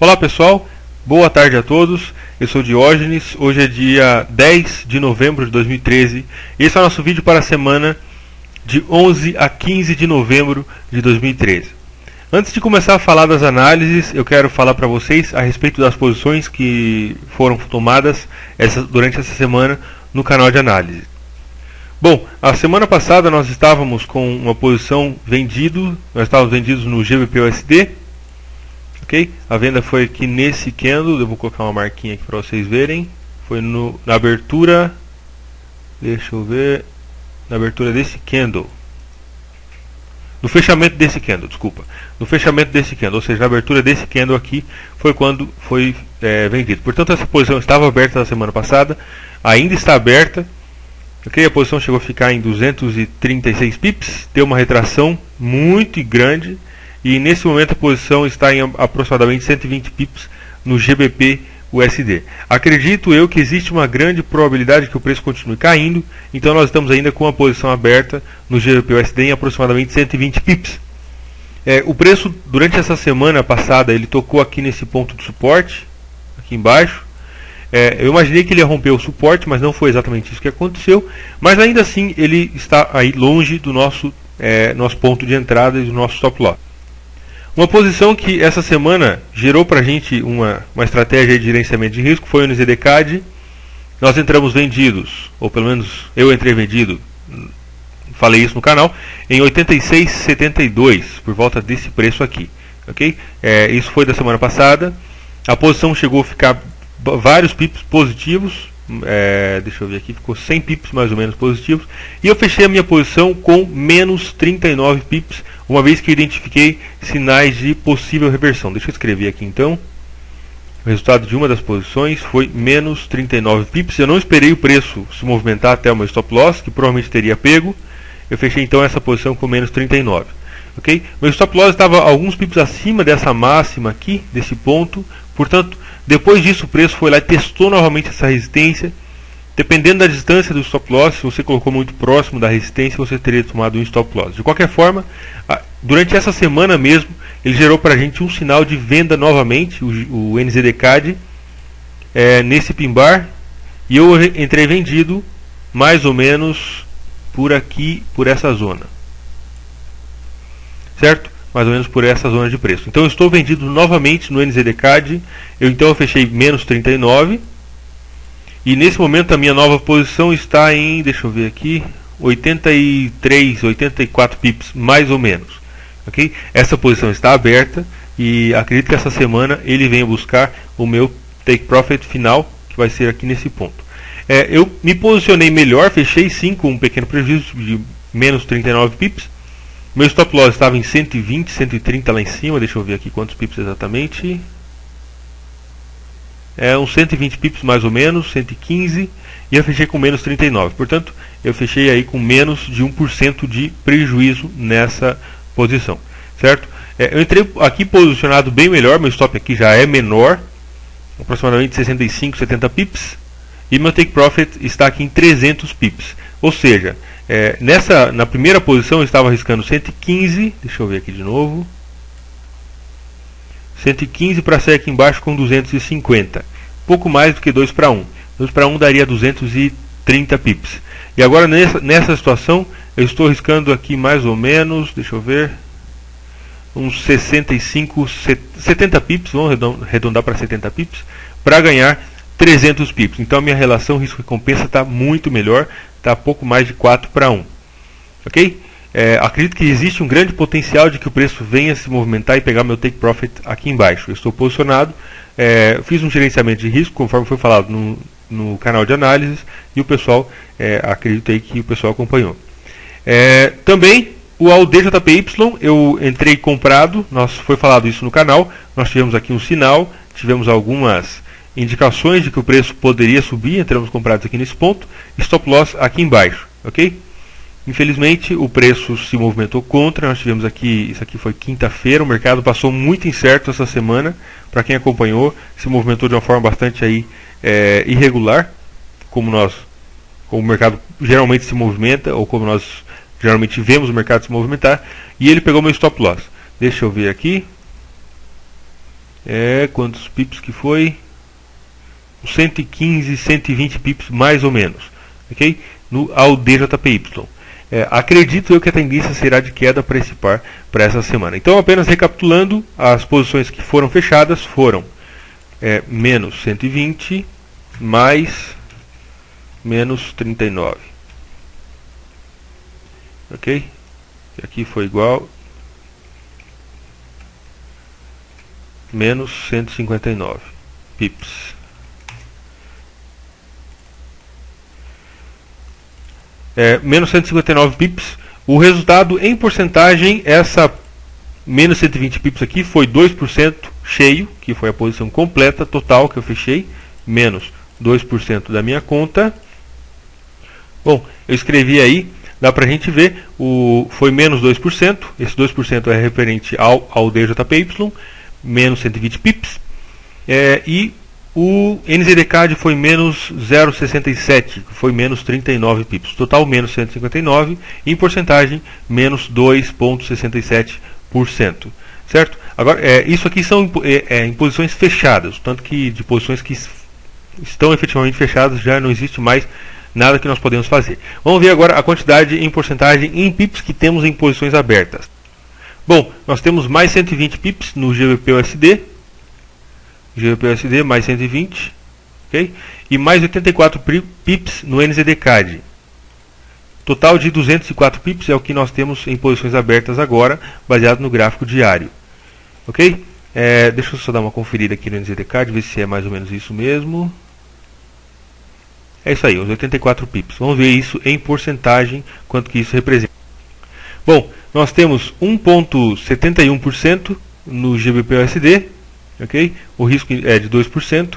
Olá pessoal, boa tarde a todos, eu sou Diógenes, hoje é dia 10 de novembro de 2013 e esse é o nosso vídeo para a semana de 11 a 15 de novembro de 2013. Antes de começar a falar das análises, eu quero falar para vocês a respeito das posições que foram tomadas durante essa semana no canal de análise. Bom, a semana passada nós estávamos com uma posição nós estávamos vendidos no GBP/USD. Ok? A venda foi aqui nesse candle, eu vou colocar uma marquinha aqui para vocês verem. Foi na abertura, deixa eu ver, na abertura desse candle. No fechamento desse candle, desculpa. No fechamento desse candle, ou seja, na abertura desse candle aqui, foi quando foi vendido. Portanto, essa posição estava aberta na semana passada, ainda está aberta. Ok? A posição chegou a ficar em 236 pips, deu uma retração muito grande. E nesse momento a posição está em aproximadamente 120 pips no GBP/USD. Acredito eu que existe uma grande probabilidade que o preço continue caindo, então nós estamos ainda com a posição aberta no GBP/USD em aproximadamente 120 pips. O preço durante essa semana passada ele tocou aqui nesse ponto de suporte, aqui embaixo. Eu imaginei que ele ia romper o suporte, mas não foi exatamente isso que aconteceu. Mas ainda assim ele está aí longe do nosso ponto de entrada e do nosso stop loss. Uma posição que essa semana gerou para a gente uma estratégia de gerenciamento de risco foi o NZD-CAD. Nós entramos vendidos, ou pelo menos eu entrei vendido, falei isso no canal, em 86,72, por volta desse preço aqui. Okay? Isso foi da semana passada. A posição chegou a ficar vários pips positivos. Deixa eu ver aqui, ficou 100 pips mais ou menos positivos. E eu fechei a minha posição com menos 39 pips, uma vez que identifiquei sinais de possível reversão. Deixa eu escrever aqui então. O resultado de uma das posições foi menos 39 pips. Eu não esperei o preço se movimentar até o meu stop loss, que provavelmente teria pego. Eu fechei então essa posição com menos 39. Okay? Meu stop loss estava alguns pips acima dessa máxima aqui, desse ponto. Portanto, depois disso o preço foi lá e testou novamente essa resistência. Dependendo da distância do stop loss, se você colocou muito próximo da resistência, você teria tomado um stop loss. De qualquer forma, durante essa semana mesmo, ele gerou para a gente um sinal de venda novamente, o NZD-CAD, nesse pin bar. E eu entrei vendido mais ou menos por aqui, por essa zona. Certo? Mais ou menos por essa zona de preço. Então eu estou vendido novamente no NZD-CAD. Então eu fechei menos 39. E nesse momento a minha nova posição está em, deixa eu ver aqui, 83, 84 pips, mais ou menos. Okay? Essa posição está aberta e acredito que essa semana ele venha buscar o meu take profit final, que vai ser aqui nesse ponto. Eu me posicionei melhor, fechei sim com um pequeno prejuízo de menos 39 pips. Meu stop loss estava em 120, 130 lá em cima, deixa eu ver aqui quantos pips exatamente. Uns 120 pips mais ou menos, 115, e eu fechei com menos 39. Portanto, eu fechei aí com menos de 1% de prejuízo nessa posição. Certo? Eu entrei aqui posicionado bem melhor, meu stop aqui já é menor, aproximadamente 65, 70 pips, e meu take profit está aqui em 300 pips. Ou seja, na primeira posição eu estava arriscando 115, deixa eu ver aqui de novo, 115 para sair aqui embaixo com 250, pouco mais do que 2 para 1. 2 para 1 daria 230 pips. E agora nessa situação eu estou arriscando aqui mais ou menos, deixa eu ver, uns 65, 70 pips, vamos arredondar para 70 pips, para ganhar 300 pips. Então a minha relação risco-recompensa está muito melhor, está pouco mais de 4 para 1. Ok? Acredito que existe um grande potencial de que o preço venha se movimentar e pegar meu take profit aqui embaixo. Eu estou posicionado, fiz um gerenciamento de risco, conforme foi falado no canal de análises, e o pessoal, acredito aí que o pessoal acompanhou. Também o AUD-JPY, eu entrei comprado, foi falado isso no canal, nós tivemos aqui um sinal, tivemos algumas indicações de que o preço poderia subir, entramos comprados aqui nesse ponto, stop loss aqui embaixo, ok? Infelizmente o preço se movimentou contra, nós tivemos aqui, isso aqui foi quinta-feira, o mercado passou muito incerto essa semana, para quem acompanhou, se movimentou de uma forma bastante aí, irregular, como o mercado geralmente se movimenta, ou como nós geralmente vemos o mercado se movimentar, e ele pegou meu stop loss. Deixa eu ver aqui. Quantos pips que foi? 115, 120 pips mais ou menos, ok? Ao DJPY. Acredito eu que a tendência será de queda para esse par para essa semana. Então, apenas recapitulando, as posições que foram fechadas foram menos 120 mais menos 39, ok? E aqui foi igual menos 159 pips. Menos 159 pips. O resultado em porcentagem, essa menos 120 pips aqui foi 2% cheio, que foi a posição completa, total que eu fechei, menos 2% da minha conta. Bom, eu escrevi aí, dá pra gente ver, foi menos 2%, esse 2% é referente ao DJPY, menos 120 pips, e o NZDCAD foi menos 0,67, foi menos 39 pips. Total menos 159, em porcentagem menos 2,67%. Certo? Agora, isso aqui são em posições fechadas, tanto que de posições que estão efetivamente fechadas já não existe mais nada que nós podemos fazer. Vamos ver agora a quantidade em porcentagem em pips que temos em posições abertas. Bom, nós temos mais 120 pips no GBP-USD. GBP-USD mais 120, ok? E mais 84 pips no NZD-CAD. Total de 204 pips é o que nós temos em posições abertas agora, baseado no gráfico diário, ok? Deixa eu só dar uma conferida aqui no NZD-CAD, ver se é mais ou menos isso mesmo. É isso aí, os 84 pips. Vamos ver isso em porcentagem, quanto que isso representa. Bom, nós temos 1,71% no GBP-USD. Okay? O risco é de 2%,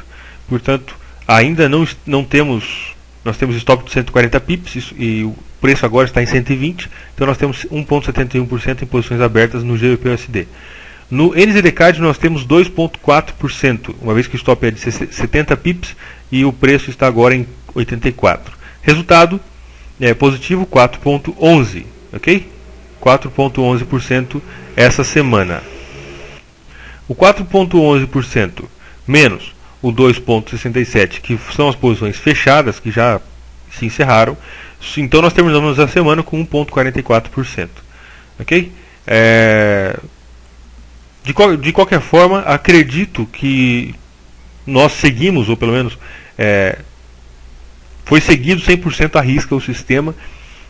portanto, ainda não temos, nós temos stop de 140 pips e o preço agora está em 120, então nós temos 1,71% em posições abertas no GBP-USD. No NZD-CAD nós temos 2,4%, uma vez que o stop é de 70 pips e o preço está agora em 84. Resultado positivo 4,11%, ok? 4,11% essa semana. O 4,11% menos o 2,67%, que são as posições fechadas, que já se encerraram, então nós terminamos a semana com 1,44%. Ok? De qualquer forma, acredito que nós seguimos, ou pelo menos foi seguido 100% à risca o sistema.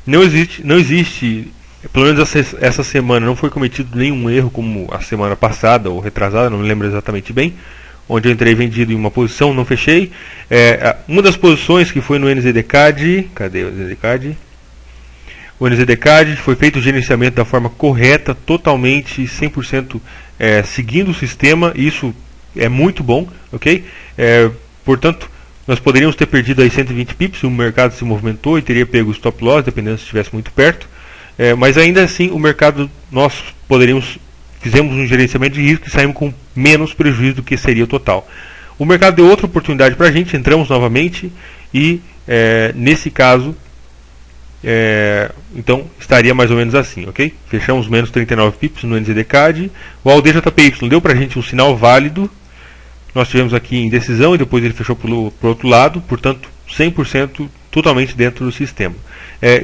Não existe, pelo menos essa semana não foi cometido nenhum erro como a semana passada ou retrasada, não me lembro exatamente bem, onde eu entrei vendido em uma posição, não fechei. Uma das posições que foi no NZD-CAD, cadê o NZD-CAD? O NZD-CAD foi feito o gerenciamento da forma correta, totalmente 100% seguindo o sistema, isso é muito bom, ok? Portanto, nós poderíamos ter perdido aí 120 pips, o mercado se movimentou e teria pego o stop loss, dependendo se estivesse muito perto. Mas ainda assim, o mercado, nós fizemos um gerenciamento de risco e saímos com menos prejuízo do que seria o total. O mercado deu outra oportunidade para a gente, entramos novamente e, nesse caso, então estaria mais ou menos assim, ok? Fechamos menos 39 pips no NZD-CAD. O ALDJPY deu para a gente um sinal válido. Nós tivemos aqui indecisão e depois ele fechou para o outro lado, portanto 100% totalmente dentro do sistema.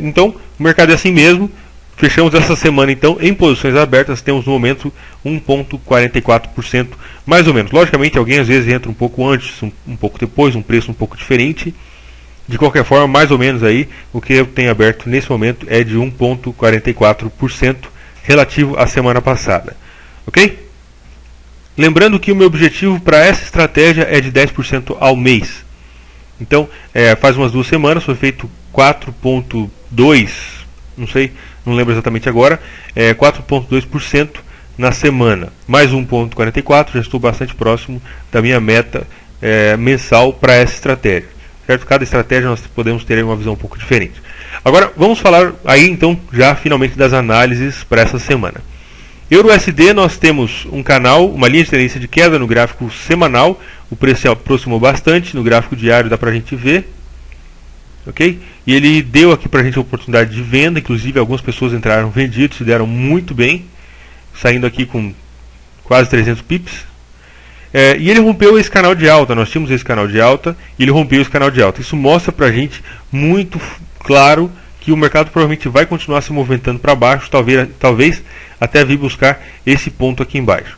Então o mercado é assim mesmo. Fechamos essa semana então em posições abertas, temos no momento 1,44% mais ou menos. Logicamente alguém às vezes entra um pouco antes, um pouco depois, um preço um pouco diferente. De qualquer forma, mais ou menos aí, o que eu tenho aberto nesse momento é de 1,44% relativo à semana passada. Ok? Lembrando que o meu objetivo para essa estratégia é de 10% ao mês. Então, faz umas 2 semanas, foi feito 4,2%, não sei, não lembro exatamente agora, 4,2% na semana, mais 1,44%, já estou bastante próximo da minha meta mensal para essa estratégia. Certo? Cada estratégia nós podemos ter uma visão um pouco diferente. Agora, vamos falar aí então, já finalmente das análises para essa semana. EURUSD, nós temos um canal, uma linha de tendência de queda no gráfico semanal, o preço se aproximou bastante, no gráfico diário dá para a gente ver. Ok? E ele deu aqui para a gente a oportunidade de venda, inclusive algumas pessoas entraram vendidos, se deram muito bem, saindo aqui com quase 300 pips. E ele rompeu esse canal de alta, nós tínhamos esse canal de alta, e ele rompeu esse canal de alta. Isso mostra pra gente muito claro que o mercado provavelmente vai continuar se movimentando para baixo, talvez até vir buscar esse ponto aqui embaixo.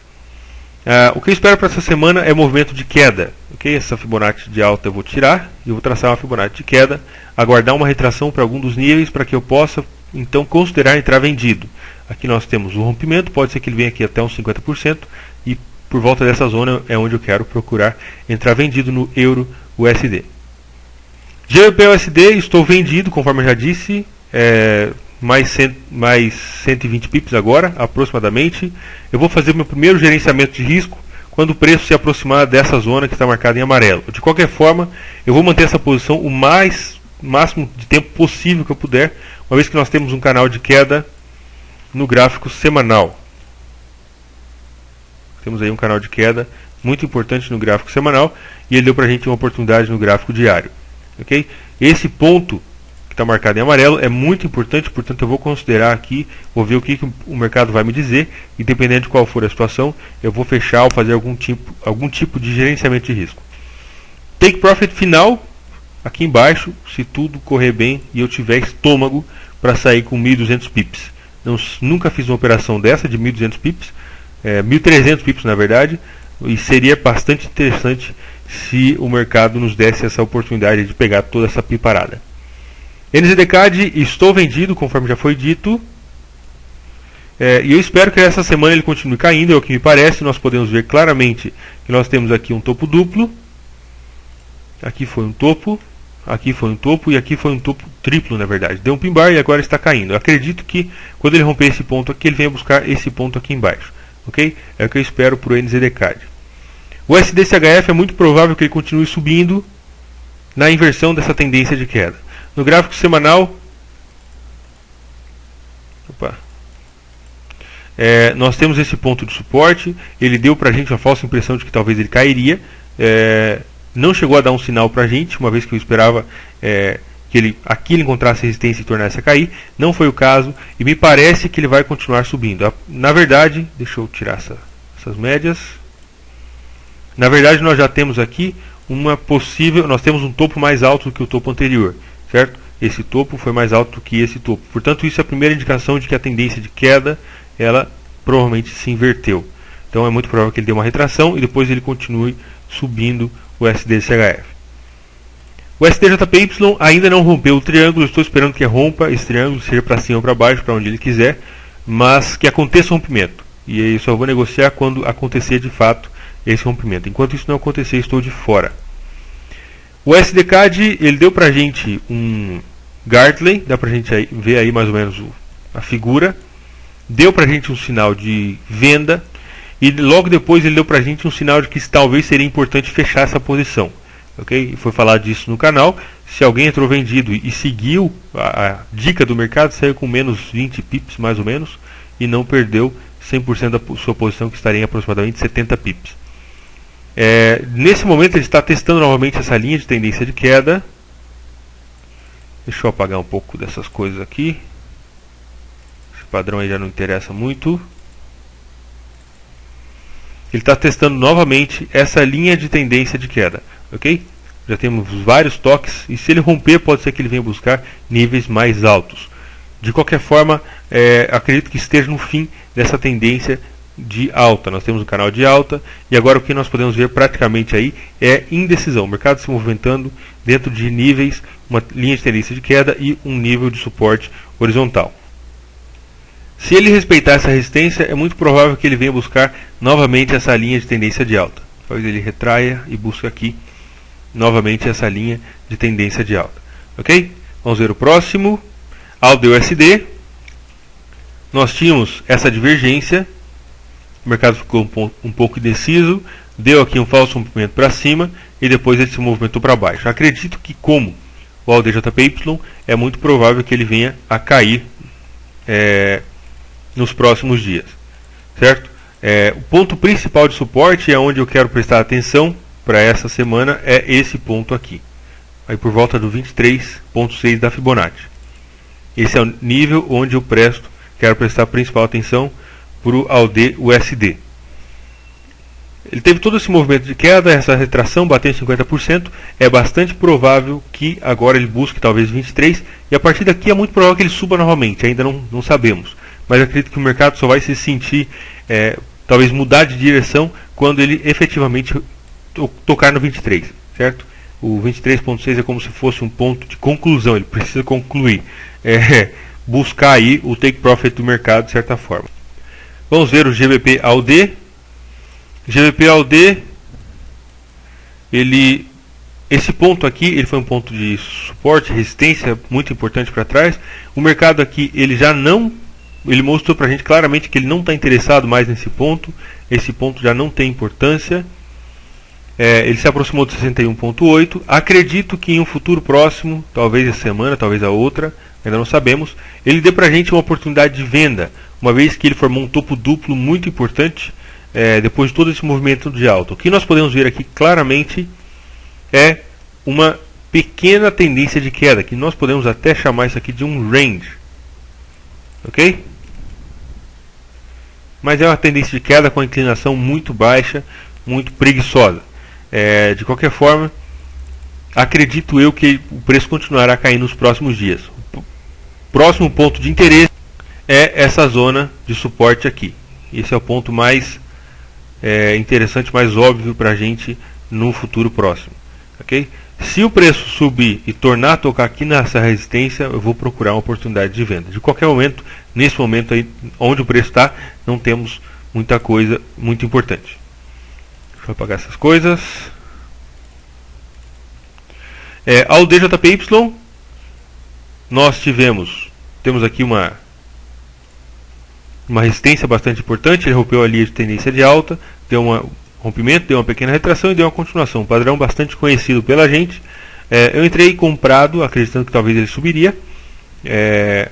O que eu espero para essa semana é movimento de queda. Okay? Essa Fibonacci de alta eu vou tirar e vou traçar uma Fibonacci de queda, aguardar uma retração para algum dos níveis para que eu possa então considerar entrar vendido. Aqui nós temos o rompimento, pode ser que ele venha aqui até uns 50%, e por volta dessa zona é onde eu quero procurar entrar vendido no Euro USD. GBP USD, estou vendido, conforme eu já disse, mais 120 pips agora, aproximadamente. Eu vou fazer meu primeiro gerenciamento de risco quando o preço se aproximar dessa zona que está marcada em amarelo. De qualquer forma, eu vou manter essa posição o máximo de tempo possível que eu puder, uma vez que nós temos um canal de queda no gráfico semanal. Temos aí um canal de queda muito importante no gráfico semanal, e ele deu para a gente uma oportunidade no gráfico diário. Okay? Esse ponto que está marcado em amarelo é muito importante, portanto eu vou considerar aqui, vou ver o que o mercado vai me dizer, e dependendo de qual for a situação, eu vou fechar ou fazer algum tipo de gerenciamento de risco. Take profit final, aqui embaixo, se tudo correr bem e eu tiver estômago para sair com 1.200 pips. Nunca fiz uma operação dessa de 1.200 pips, 1.300 pips na verdade, e seria bastante interessante se o mercado nos desse essa oportunidade de pegar toda essa piparada. NZDCAD, estou vendido, conforme já foi dito, e eu espero que essa semana ele continue caindo, é o que me parece. Nós podemos ver claramente que nós temos aqui um topo duplo, aqui foi um topo, aqui foi um topo e aqui foi um topo triplo, na verdade. Deu um pin bar e agora está caindo. Eu acredito que quando ele romper esse ponto aqui, ele venha buscar esse ponto aqui embaixo. Ok? É o que eu espero para o NZDCAD. O SDCHF é muito provável que ele continue subindo na inversão dessa tendência de queda. No gráfico semanal, nós temos esse ponto de suporte. Ele deu para a gente uma falsa impressão de que talvez ele cairia. Não chegou a dar um sinal para a gente, uma vez que eu esperava que aqui ele encontrasse resistência e tornasse a cair. Não foi o caso, e me parece que ele vai continuar subindo. Na verdade, deixa eu tirar essas médias. Na verdade, nós já temos aqui nós temos um topo mais alto do que o topo anterior, certo? Esse topo foi mais alto do que esse topo. Portanto, isso é a primeira indicação de que a tendência de queda, ela provavelmente se inverteu. Então é muito provável que ele dê uma retração e depois ele continue subindo o SDCHF. O STJPY ainda não rompeu o triângulo, estou esperando que rompa esse triângulo, seja para cima ou para baixo, para onde ele quiser, mas que aconteça o rompimento. E aí eu só vou negociar quando acontecer de fato esse rompimento. Enquanto isso não acontecer, estou de fora. O SDCAD, ele deu pra gente um Gartley, dá pra gente ver aí mais ou menos a figura. Deu pra gente um sinal de venda e logo depois ele deu pra gente um sinal de que talvez seria importante fechar essa posição. Ok? Foi falado disso no canal. Se alguém entrou vendido e seguiu a dica do mercado, saiu com menos 20 pips mais ou menos e não perdeu 100% da sua posição, que estaria em aproximadamente 70 pips. Nesse momento ele está testando novamente essa linha de tendência de queda. Deixa eu apagar um pouco dessas coisas aqui. Esse padrão aí já não interessa muito. Ele está testando novamente essa linha de tendência de queda, ok? Já temos vários toques e se ele romper pode ser que ele venha buscar níveis mais altos. De qualquer forma, acredito que esteja no fim dessa tendência de alta. Nós temos um canal de alta e agora o que nós podemos ver praticamente aí é indecisão. O mercado se movimentando dentro de níveis, uma linha de tendência de queda e um nível de suporte horizontal. Se ele respeitar essa resistência, é muito provável que ele venha buscar novamente essa linha de tendência de alta. Talvez ele retraia e busque aqui novamente essa linha de tendência de alta. Ok? Vamos ver o próximo. AUD-USD. Nós tínhamos essa divergência. O mercado ficou um pouco indeciso, deu aqui um falso rompimento para cima e depois ele se movimentou para baixo. Acredito que, como o AUD-JPY, é muito provável que ele venha a cair nos próximos dias, certo? O ponto principal de suporte é onde eu quero prestar atenção para essa semana, é esse ponto aqui, aí por volta do 23.6 da Fibonacci. Esse é o nível onde eu quero prestar principal atenção para o AUD-USD. ele teve todo esse movimento de queda, essa retração, batendo 50%, é bastante provável que agora ele busque talvez 23, e a partir daqui é muito provável que ele suba novamente, ainda não sabemos. Mas acredito que o mercado só vai se sentir, talvez mudar de direção, quando ele efetivamente tocar no 23, certo? O 23.6 é como se fosse um ponto de conclusão, ele precisa concluir, buscar aí o take profit do mercado de certa forma. Vamos ver o GBP AUD. GBP AUD, esse ponto aqui, ele foi um ponto de suporte, resistência muito importante para trás. O mercado aqui, ele mostrou para a gente claramente que ele não está interessado mais nesse ponto. Esse ponto já não tem importância. Ele se aproximou de 61.8. Acredito que em um futuro próximo, talvez essa semana, talvez a outra, ainda não sabemos, ele dê para a gente uma oportunidade de venda, uma vez que ele formou um topo duplo muito importante, depois de todo esse movimento de alta. O que nós podemos ver aqui claramente é uma pequena tendência de queda, que nós podemos até chamar isso aqui de um range, ok? Mas é uma tendência de queda com a inclinação muito baixa, muito preguiçosa. De qualquer forma, acredito eu que o preço continuará a cair nos próximos dias. O próximo ponto de interesse é essa zona de suporte aqui. Esse é o ponto mais interessante, mais óbvio para a gente no futuro próximo, ok? Se o preço subir e tornar a tocar aqui nessa resistência, eu vou procurar uma oportunidade de venda. De qualquer momento, nesse momento aí, onde o preço está, não temos muita coisa muito importante. Deixa eu apagar essas coisas. Ao DJPY, nós temos aqui uma resistência bastante importante. Ele rompeu ali a tendência de alta, deu um rompimento, deu uma pequena retração e deu uma continuação. Um padrão bastante conhecido pela gente. Eu entrei comprado, acreditando que talvez ele subiria,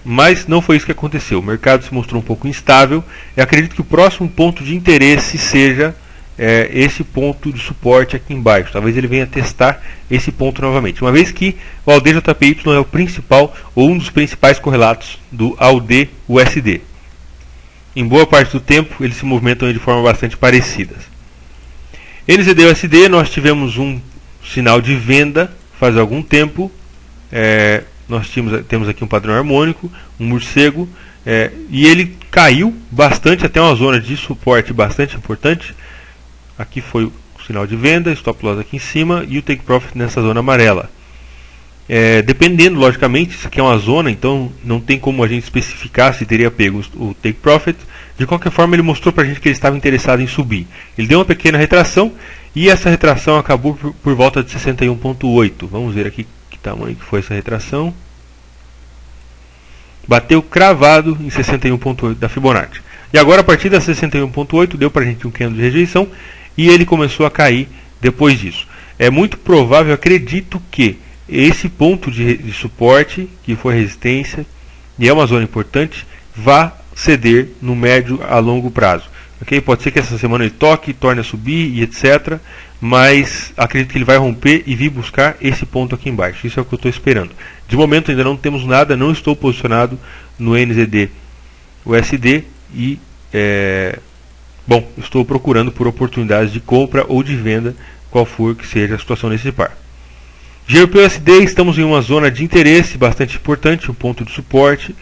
mas não foi isso que aconteceu. O mercado se mostrou um pouco instável. Eu acredito que o próximo ponto de interesse seja esse ponto de suporte aqui embaixo. Talvez ele venha testar esse ponto novamente, uma vez que o AUD-JPY é o principal ou um dos principais correlatos do AUD-USD. Em boa parte do tempo eles se movimentam de forma bastante parecida. NZD-USD, nós tivemos um sinal de venda faz algum tempo. Nós temos aqui um padrão harmônico, um morcego, e ele caiu bastante até uma zona de suporte bastante importante. Aqui foi o sinal de venda, stop loss aqui em cima e o take profit nessa zona amarela. Dependendo, logicamente, isso aqui é uma zona, então não tem como a gente especificar se teria pego o take profit. De qualquer forma, ele mostrou para a gente que ele estava interessado em subir. Ele deu uma pequena retração e essa retração acabou por volta de 61.8. Vamos ver aqui que tamanho que foi essa retração. Bateu cravado em 61.8 da Fibonacci. E agora, a partir da 61.8, deu para a gente um candle de rejeição e ele começou a cair depois disso. É muito provável, acredito que esse ponto de suporte, que foi resistência, e é uma zona importante, vá ceder no médio a longo prazo. Okay? Pode ser que essa semana ele toque, torne a subir e etc. Mas acredito que ele vai romper e vir buscar esse ponto aqui embaixo. Isso é o que eu estou esperando. De momento ainda não temos nada, não estou posicionado no NZD USD e estou procurando por oportunidades de compra ou de venda, qual for que seja a situação nesse par. GBP-USD, estamos em uma zona de interesse bastante importante, um ponto de suporte.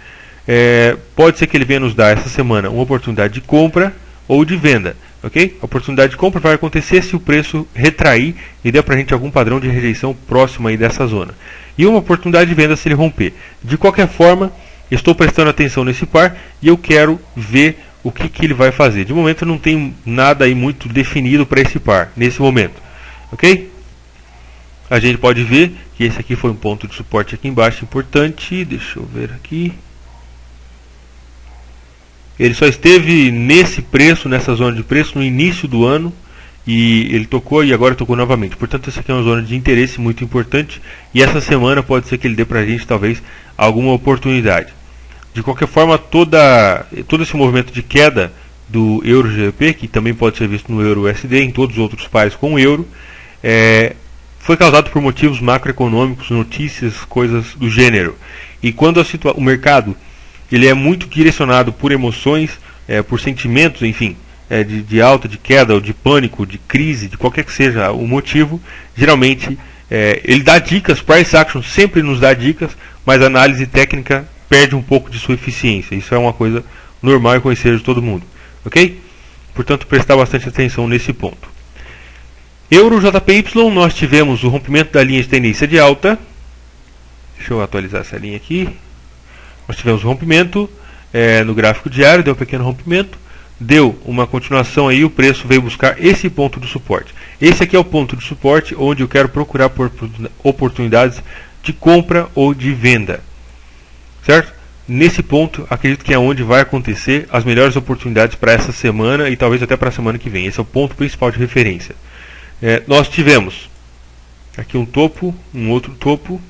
Pode ser que ele venha nos dar essa semana uma oportunidade de compra ou de venda, ok? A oportunidade de compra vai acontecer se o preço retrair e der para a gente algum padrão de rejeição próximo aí dessa zona. E uma oportunidade de venda se ele romper. De qualquer forma, estou prestando atenção nesse par e eu quero ver o que ele vai fazer. De momento eu não tenho nada aí muito definido para esse par, nesse momento, ok? A gente pode ver que esse aqui foi um ponto de suporte aqui embaixo importante. Deixa eu ver aqui. Ele só esteve nesse preço, nessa zona de preço, no início do ano. E ele tocou e agora tocou novamente. Portanto, essa aqui é uma zona de interesse muito importante. E essa semana pode ser que ele dê para a gente, talvez, alguma oportunidade. De qualquer forma, todo esse movimento de queda do Euro-GBP, que também pode ser visto no Euro-USD, em todos os outros pares com o Euro, foi causado por motivos macroeconômicos, notícias, coisas do gênero. E quando o mercado ele é muito direcionado por emoções, por sentimentos, enfim, de alta, de queda, ou de pânico, de crise, de qualquer que seja o motivo, geralmente ele dá dicas, price action sempre nos dá dicas, mas a análise técnica perde um pouco de sua eficiência. Isso é uma coisa normal e conhecida de todo mundo, ok? Portanto, prestar bastante atenção nesse ponto. Euro JPY, nós tivemos o rompimento da linha de tendência de alta. Deixa eu atualizar essa linha aqui. Nós tivemos o rompimento no gráfico diário, deu um pequeno rompimento, deu uma continuação aí, o preço veio buscar esse ponto de suporte. Esse aqui é o ponto de suporte onde eu quero procurar por oportunidades de compra ou de venda, certo? Nesse ponto, acredito que é onde vai acontecer as melhores oportunidades para essa semana e talvez até para a semana que vem. Esse é o ponto principal de referência. Nós tivemos aqui um topo, um outro topo,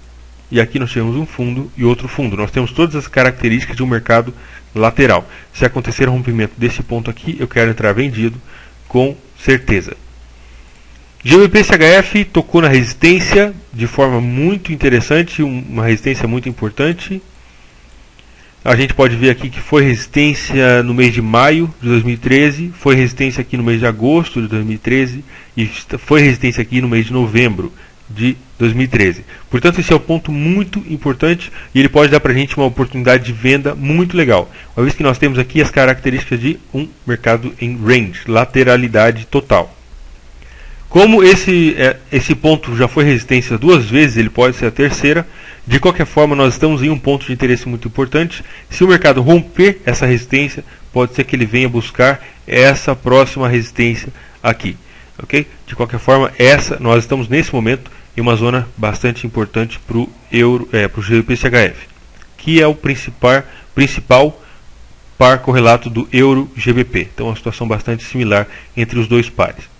e aqui nós tivemos um fundo e outro fundo. Nós temos todas as características de um mercado lateral. Se acontecer o rompimento desse ponto aqui, eu quero entrar vendido com certeza. GBP-CHF tocou na resistência de forma muito interessante, uma resistência muito importante. A gente pode ver aqui que foi resistência no mês de maio de 2013, foi resistência aqui no mês de agosto de 2013 e foi resistência aqui no mês de novembro de 2013. Portanto, esse é um ponto muito importante e ele pode dar para a gente uma oportunidade de venda muito legal. Uma vez que nós temos aqui as características de um mercado em range, lateralidade total. Como esse ponto já foi resistência duas vezes, ele pode ser a terceira. De qualquer forma, nós estamos em um ponto de interesse muito importante. Se o mercado romper essa resistência, pode ser que ele venha buscar essa próxima resistência aqui. Okay? De qualquer forma, nós estamos nesse momento em uma zona bastante importante para o GBP-CHF, que é o principal par correlato do Euro-GBP. Então, uma situação bastante similar entre os dois pares.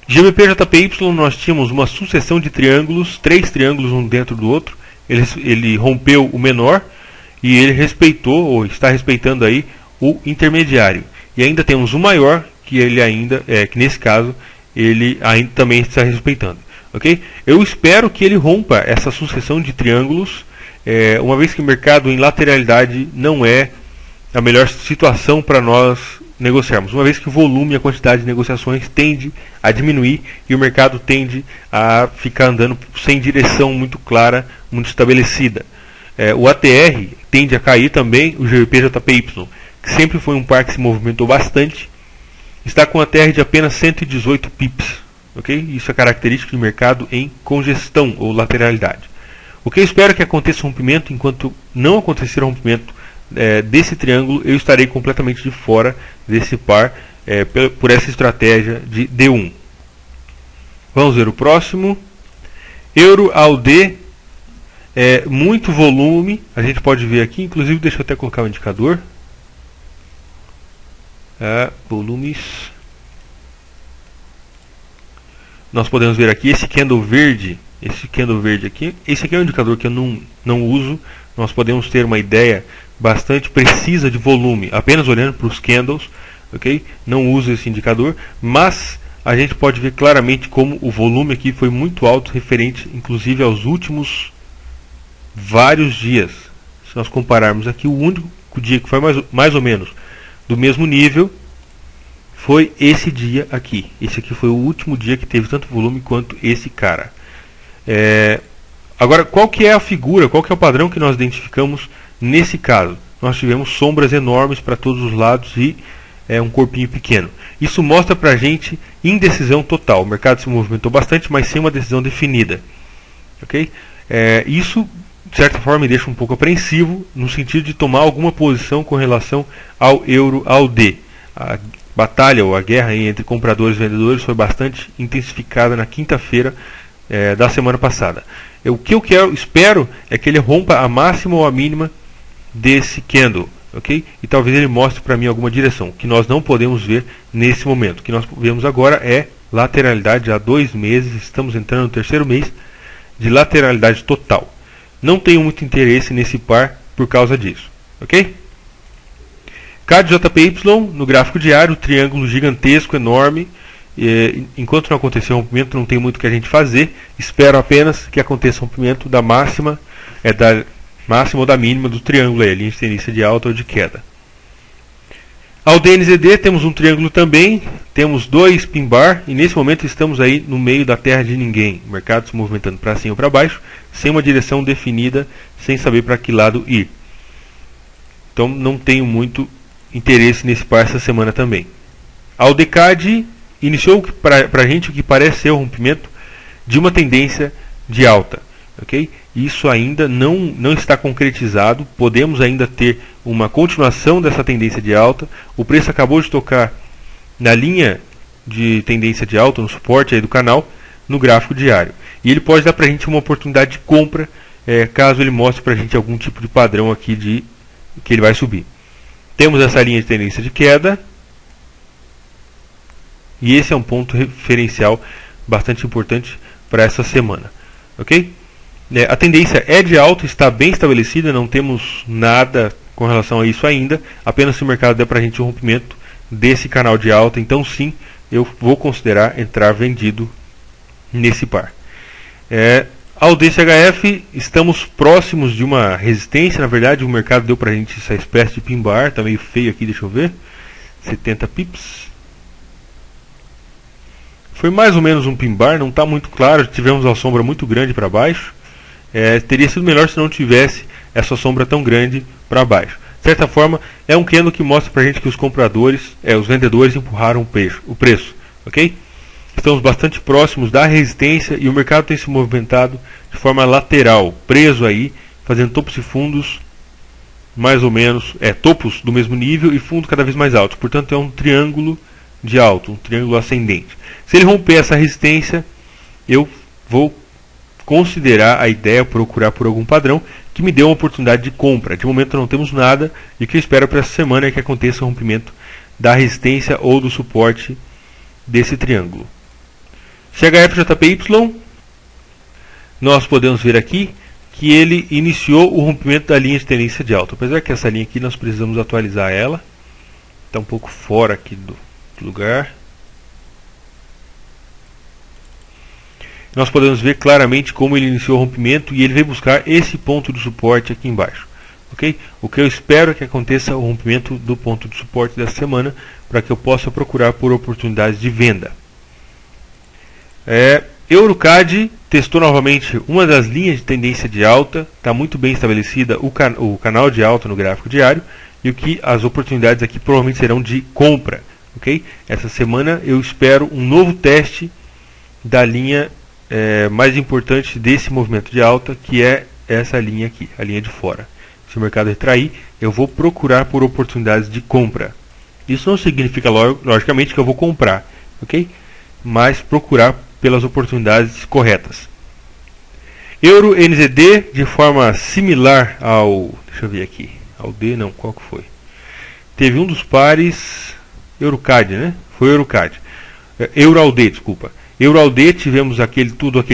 GBP-JPY, nós tínhamos uma sucessão de triângulos, 3 triângulos um dentro do outro. Ele rompeu o menor e ele respeitou, ou está respeitando aí, o intermediário. E ainda temos o maior, que ele ainda, que nesse caso, ele ainda também está respeitando. Okay? Eu espero que ele rompa essa sucessão de triângulos, uma vez que o mercado em lateralidade não é a melhor situação para nós negociarmos, uma vez que o volume e a quantidade de negociações tende a diminuir e o mercado tende a ficar andando sem direção muito clara, muito estabelecida. O ATR tende a cair também, o GBP-JPY, que sempre foi um par que se movimentou bastante, está com ATR de apenas 118 pips. Okay? Isso é característico de mercado em congestão ou lateralidade. O que eu espero que aconteça o rompimento, enquanto não acontecer o rompimento desse triângulo, eu estarei completamente de fora desse par por essa estratégia de D1. Vamos ver o próximo. Euro AUD, muito volume, a gente pode ver aqui, inclusive deixa eu até colocar o indicador. Volumes. Nós podemos ver aqui esse candle verde aqui. Esse aqui é um indicador que eu não uso. Nós podemos ter uma ideia bastante precisa de volume apenas olhando para os candles, ok? Não uso esse indicador, mas a gente pode ver claramente como o volume aqui foi muito alto, referente inclusive aos últimos vários dias. Se nós compararmos aqui, o único dia que foi mais ou menos do mesmo nível foi esse dia aqui. Esse aqui foi o último dia que teve tanto volume quanto esse cara. Agora, qual que é a figura, qual que é o padrão que nós identificamos nesse caso? Nós tivemos sombras enormes para todos os lados e um corpinho pequeno. Isso mostra para a gente indecisão total. O mercado se movimentou bastante, mas sem uma decisão definida. Okay? Isso, de certa forma, me deixa um pouco apreensivo, no sentido de tomar alguma posição com relação ao Euro AUD. A batalha ou a guerra entre compradores e vendedores foi bastante intensificada na quinta-feira da semana passada. O que eu espero é que ele rompa a máxima ou a mínima desse candle, ok? E talvez ele mostre para mim alguma direção, que nós não podemos ver nesse momento. O que nós vemos agora é lateralidade há 2 meses, estamos entrando no 3º mês de lateralidade total. Não tenho muito interesse nesse par por causa disso, ok? CAD-JPY, no gráfico diário, triângulo gigantesco, enorme. Enquanto não acontecer o rompimento, não tem muito o que a gente fazer. Espero apenas que aconteça o rompimento da máxima, ou da mínima do triângulo, a linha de tendência de alta ou de queda. Ao DNZD temos um triângulo também, temos 2 pin bar e nesse momento estamos aí no meio da terra de ninguém. O mercado se movimentando para cima ou para baixo, sem uma direção definida, sem saber para que lado ir. Então não tenho muito interesse nesse par essa semana também. Ao DCAD iniciou para a gente o que parece ser o rompimento de uma tendência de alta. Okay? Isso ainda não está concretizado, podemos ainda ter uma continuação dessa tendência de alta. O preço acabou de tocar na linha de tendência de alta, no suporte aí do canal, no gráfico diário. E ele pode dar para a gente uma oportunidade de compra, caso ele mostre para a gente algum tipo de padrão aqui de que ele vai subir. Temos essa linha de tendência de queda, e esse é um ponto referencial bastante importante para essa semana. Ok? A tendência é de alta, está bem estabelecida, não temos nada com relação a isso ainda, apenas se o mercado der para a gente um rompimento desse canal de alta, então sim, eu vou considerar entrar vendido nesse par. Ao DCHF, estamos próximos de uma resistência, na verdade o mercado deu para a gente essa espécie de pin bar, está meio feio aqui, deixa eu ver, 70 pips. Foi mais ou menos um pin bar, não está muito claro, tivemos uma sombra muito grande para baixo. Teria sido melhor se não tivesse essa sombra tão grande para baixo. De certa forma, é um candle que mostra para a gente que os compradores, os vendedores empurraram o preço. Ok? Estamos bastante próximos da resistência e o mercado tem se movimentado de forma lateral, preso aí, fazendo topos e fundos mais ou menos, topos do mesmo nível e fundos cada vez mais altos. Portanto, é um triângulo de alto, um triângulo ascendente. Se ele romper essa resistência, eu vou considerar a ideia, procurar por algum padrão que me dê uma oportunidade de compra. De momento não temos nada e o que eu espero para essa semana é que aconteça o rompimento da resistência ou do suporte desse triângulo. CHF-JPY, nós podemos ver aqui que ele iniciou o rompimento da linha de tendência de alta. Apesar que essa linha aqui nós precisamos atualizar ela, está um pouco fora aqui do lugar. Nós podemos ver claramente como ele iniciou o rompimento e ele veio buscar esse ponto de suporte aqui embaixo. Okay? O que eu espero é que aconteça o rompimento do ponto de suporte dessa semana para que eu possa procurar por oportunidades de venda. EuroCAD testou novamente uma das linhas de tendência de alta, está muito bem estabelecida o canal de alta no gráfico diário e o que as oportunidades aqui provavelmente serão de compra. Okay? Essa semana eu espero um novo teste da linha mais importante desse movimento de alta, que é essa linha aqui, a linha de fora. Se o mercado retrair, eu vou procurar por oportunidades de compra. Isso não significa logicamente que eu vou comprar, ok? Mas procurar pelas oportunidades corretas. Euro NZD de forma similar ao, deixa eu ver aqui, ao D não, qual que foi? Teve um dos pares EuroCAD, né? Foi EuroCAD. EuroALD, desculpa. EuroALD tivemos aquele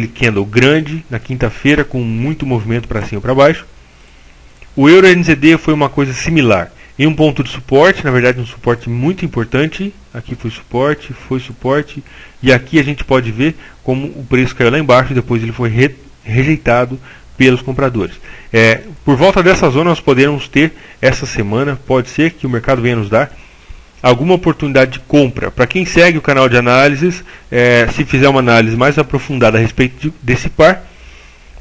candle grande na quinta-feira com muito movimento para cima e para baixo. O Euro NZD foi uma coisa similar. Em um ponto de suporte, na verdade um suporte muito importante. Aqui foi suporte e aqui a gente pode ver como o preço caiu lá embaixo e depois ele foi rejeitado pelos compradores. Por volta dessa zona nós podemos ter essa semana, pode ser que o mercado venha nos dar alguma oportunidade de compra. Para quem segue o canal de análises, se fizer uma análise mais aprofundada a respeito desse par,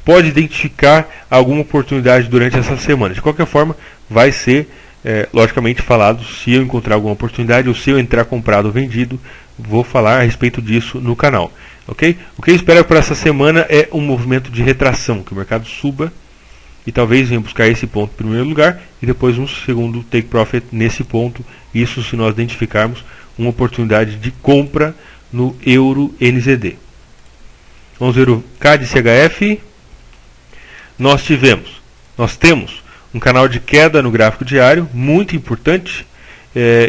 pode identificar alguma oportunidade durante essa semana. De qualquer forma, vai ser logicamente falado se eu encontrar alguma oportunidade ou se eu entrar comprado ou vendido, vou falar a respeito disso no canal. Okay? O que eu espero para essa semana é um movimento de retração, que o mercado suba e talvez venha buscar esse ponto em primeiro lugar e depois um segundo take profit nesse ponto. Isso se nós identificarmos uma oportunidade de compra no Euro NZD. Vamos ver o CAD CHF. Nós temos um canal de queda no gráfico diário, muito importante.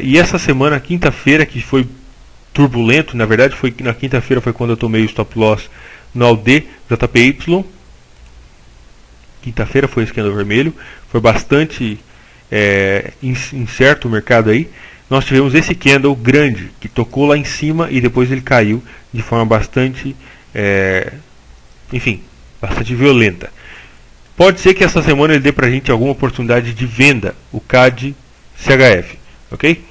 E essa semana, quinta-feira, que foi turbulento, na verdade na quinta-feira foi quando eu tomei o stop loss no ALD JPY. Quinta-feira foi esse candle vermelho, foi bastante incerto o mercado aí. Nós tivemos esse candle grande que tocou lá em cima e depois ele caiu de forma bastante bastante violenta. Pode ser que essa semana ele dê pra gente alguma oportunidade de venda, o CAD CHF, ok?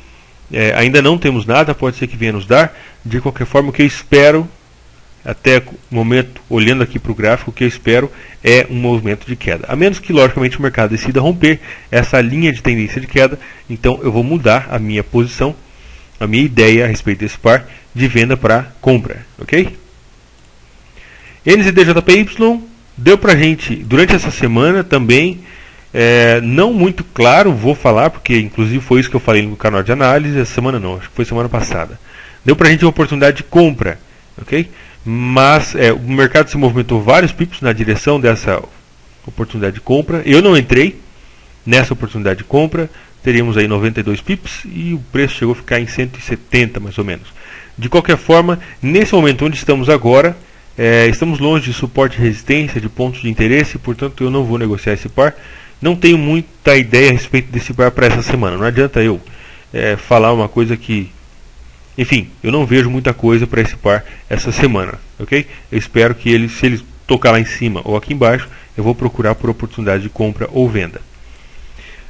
Ainda não temos nada, pode ser que venha nos dar. De qualquer forma, o que eu espero, até o momento, olhando aqui para o gráfico, o que eu espero é um movimento de queda. A menos que, logicamente, o mercado decida romper essa linha de tendência de queda, então eu vou mudar a minha posição, a minha ideia a respeito desse par de venda para compra, ok? NZD-JPY deu para a gente, durante essa semana também, não muito claro, vou falar, porque inclusive foi isso que eu falei no canal de análise, essa semana não, acho que foi semana passada. Deu para a gente uma oportunidade de compra, ok? Mas o mercado se movimentou vários pips na direção dessa oportunidade de compra. Eu não entrei nessa oportunidade de compra, teríamos aí 92 pips e o preço chegou a ficar em 170 mais ou menos. De qualquer forma, nesse momento onde estamos agora, estamos longe de suporte e resistência, de pontos de interesse, portanto eu não vou negociar esse par. Não tenho muita ideia a respeito desse par para essa semana. Não adianta eu falar uma coisa que... Enfim, eu não vejo muita coisa para esse par essa semana, ok? Eu espero que se ele tocar lá em cima ou aqui embaixo, eu vou procurar por oportunidade de compra ou venda.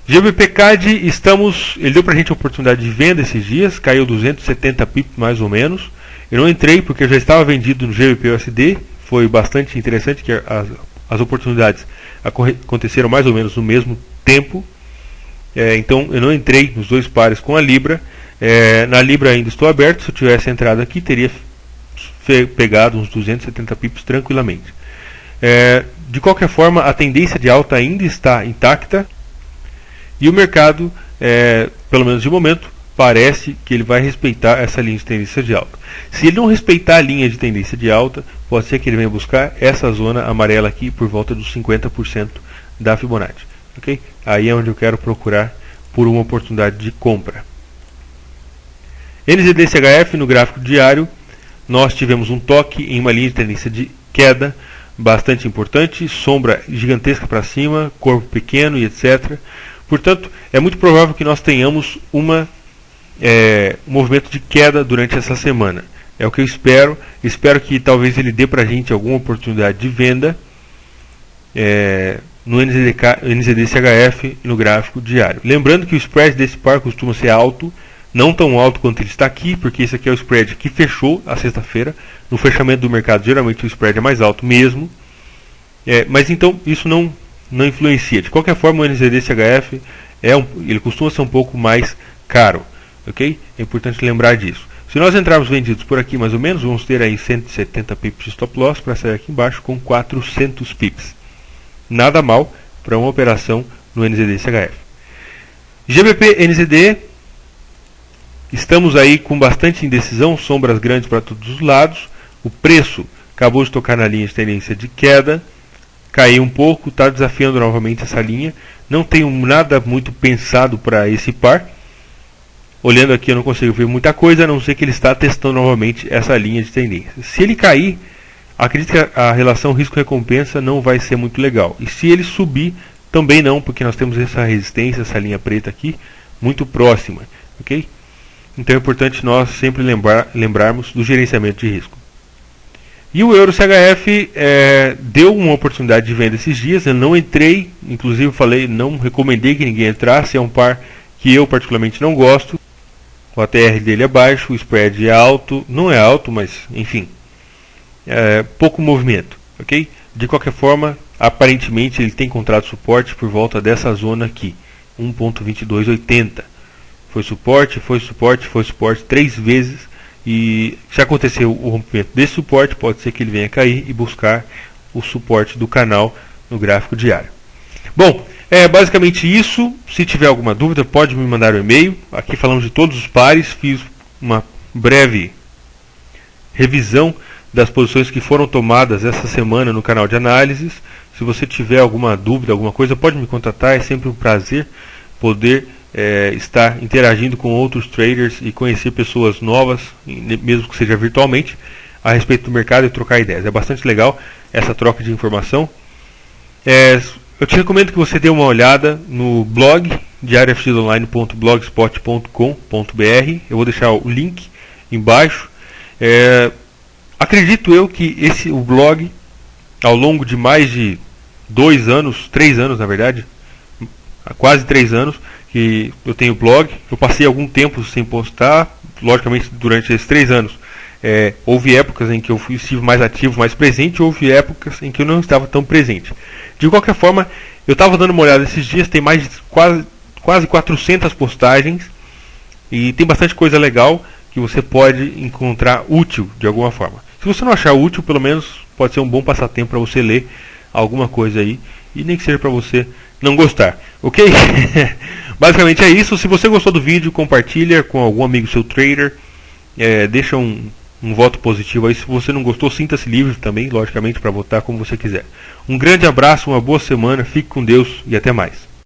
GBP-CAD, ele deu para a gente a oportunidade de venda esses dias, caiu 270 pips mais ou menos. Eu não entrei porque eu já estava vendido no GBP-USD, foi bastante interessante que as oportunidades aconteceram mais ou menos no mesmo tempo. Então eu não entrei nos dois pares com a Libra. Na Libra ainda estou aberto, se eu tivesse entrado aqui teria pegado uns 270 pips tranquilamente. De qualquer forma, a tendência de alta ainda está intacta e o mercado, pelo menos de momento, parece que ele vai respeitar essa linha de tendência de alta. Se ele não respeitar a linha de tendência de alta, pode ser que ele venha buscar essa zona amarela aqui por volta dos 50% da Fibonacci. Okay? Aí é onde eu quero procurar por uma oportunidade de compra. NZD-CHF no gráfico diário, nós tivemos um toque em uma linha de tendência de queda bastante importante, sombra gigantesca para cima, corpo pequeno e etc. Portanto, é muito provável que nós tenhamos um movimento de queda durante essa semana. É o que eu espero. Espero que talvez ele dê para a gente alguma oportunidade de venda no NZD-CHF no gráfico diário. Lembrando que o spread desse par costuma ser alto, não tão alto quanto ele está aqui, porque esse aqui é o spread que fechou a sexta-feira. No fechamento do mercado, geralmente o spread é mais alto mesmo. Mas então isso não influencia. De qualquer forma, o NZD-CHF ele costuma ser um pouco mais caro. Okay? É importante lembrar disso. Se nós entrarmos vendidos por aqui mais ou menos, vamos ter aí 170 pips de stop loss para sair aqui embaixo com 400 pips. Nada mal para uma operação no NZD-CHF. GBP-NZD, estamos aí com bastante indecisão, sombras grandes para todos os lados. O preço acabou de tocar na linha de tendência de queda, caiu um pouco, está desafiando novamente essa linha. Não tenho nada muito pensado para esse par. Olhando aqui eu não consigo ver muita coisa, a não ser que ele está testando novamente essa linha de tendência. Se ele cair, acredito que a relação risco-recompensa não vai ser muito legal. E se ele subir, também não, porque nós temos essa resistência, essa linha preta aqui, muito próxima. Okay? Então é importante nós sempre lembrarmos do gerenciamento de risco. E o Euro-CHF deu uma oportunidade de venda esses dias. Eu não entrei, inclusive falei, não recomendei que ninguém entrasse. É um par que eu particularmente não gosto. O ATR dele é baixo, o spread é alto, não é alto, mas enfim, pouco movimento, ok? De qualquer forma, aparentemente ele tem encontrado suporte por volta dessa zona aqui, 1.2280. Foi suporte, foi suporte, foi suporte 3 vezes e se aconteceu o rompimento desse suporte, pode ser que ele venha cair e buscar o suporte do canal no gráfico diário. Bom, é basicamente isso. Se tiver alguma dúvida, pode me mandar um e-mail. Aqui falamos de todos os pares. Fiz uma breve revisão das posições que foram tomadas essa semana no canal de análises. Se você tiver alguma dúvida, alguma coisa, pode me contatar. É sempre um prazer poder estar interagindo com outros traders e conhecer pessoas novas, mesmo que seja virtualmente, a respeito do mercado e trocar ideias. É bastante legal essa troca de informação. Eu te recomendo que você dê uma olhada no blog diariofxonline.blogspot.com.br. Eu vou deixar o link embaixo. Acredito eu que o blog, ao longo de mais de 2 anos, 3 anos na verdade, há quase 3 anos, que eu tenho blog. Eu passei algum tempo sem postar, logicamente durante esses 3 anos. Houve épocas em que eu estive mais ativo, mais presente, houve épocas em que eu não estava tão presente. De qualquer forma, eu estava dando uma olhada esses dias, tem mais de quase 400 postagens e tem bastante coisa legal que você pode encontrar útil de alguma forma. Se você não achar útil, pelo menos pode ser um bom passatempo para você ler alguma coisa aí, e nem que seja para você não gostar, ok? Basicamente é isso. Se você gostou do vídeo, compartilha com algum amigo seu trader, deixa um voto positivo aí. Se você não gostou, sinta-se livre também, logicamente, para votar como você quiser. Um grande abraço, uma boa semana, fique com Deus e até mais.